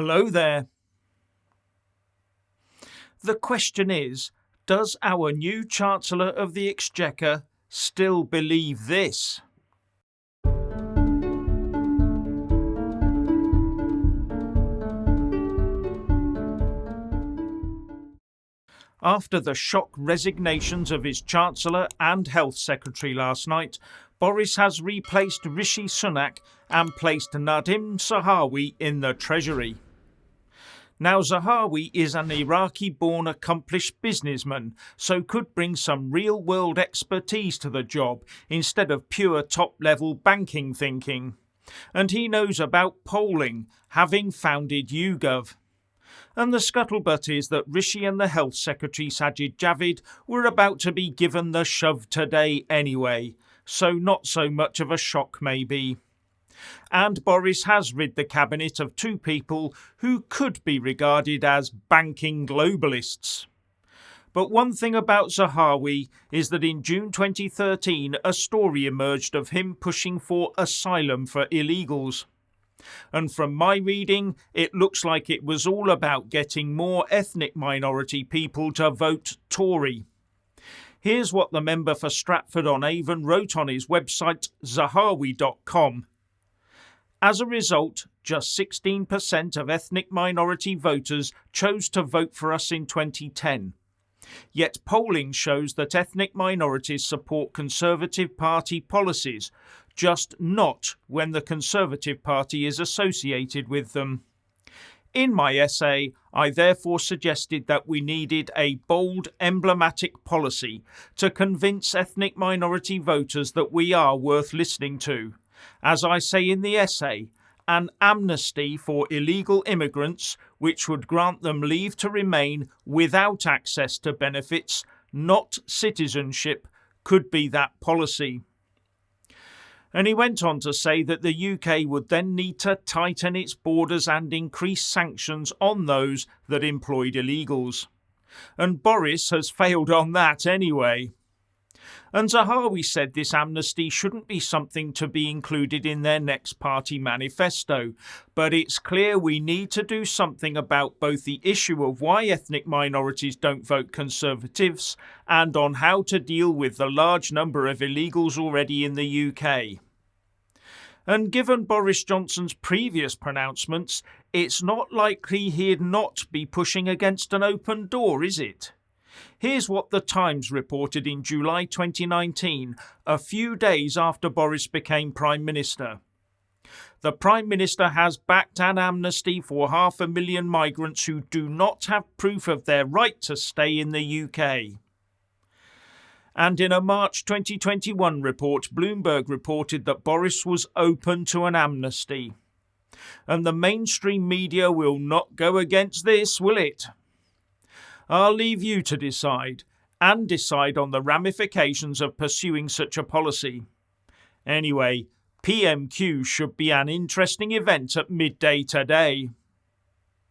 Hello there. The question is, does our new Chancellor of the Exchequer still believe this? After the shock resignations of his Chancellor and Health Secretary last night, Boris has replaced Rishi Sunak and placed Nadhim Zahawi in the Treasury. Now, Zahawi is an Iraqi-born accomplished businessman, so could bring some real-world expertise to the job instead of pure top-level banking thinking. And he knows about polling, having founded YouGov. And the scuttlebutt is that Rishi and the Health Secretary Sajid Javid were about to be given the shove today anyway, so not so much of a shock maybe. And Boris has rid the cabinet of two people who could be regarded as banking globalists. But one thing about Zahawi is that in June 2013 a story emerged of him pushing for asylum for illegals. And from my reading, it looks like it was all about getting more ethnic minority people to vote Tory. Here's what the member for Stratford-on-Avon wrote on his website zahawi.com. As a result, just 16% of ethnic minority voters chose to vote for us in 2010. Yet polling shows that ethnic minorities support Conservative Party policies, just not when the Conservative Party is associated with them. In my essay, I therefore suggested that we needed a bold, emblematic policy to convince ethnic minority voters that we are worth listening to. As I say in the essay, an amnesty for illegal immigrants which would grant them leave to remain without access to benefits, not citizenship, could be that policy. And he went on to say that the UK would then need to tighten its borders and increase sanctions on those that employed illegals. And Boris has failed on that anyway. And Zahawi said this amnesty shouldn't be something to be included in their next party manifesto, but it's clear we need to do something about both the issue of why ethnic minorities don't vote Conservatives and on how to deal with the large number of illegals already in the UK. And given Boris Johnson's previous pronouncements, it's not likely he'd not be pushing against an open door, is it? Here's what The Times reported in July 2019, a few days after Boris became Prime Minister. The Prime Minister has backed an amnesty for 500,000 migrants who do not have proof of their right to stay in the UK. And in a March 2021 report, Bloomberg reported that Boris was open to an amnesty. And the mainstream media will not go against this, will it? I'll leave you to decide, and decide on the ramifications of pursuing such a policy. Anyway, PMQ should be an interesting event at midday today.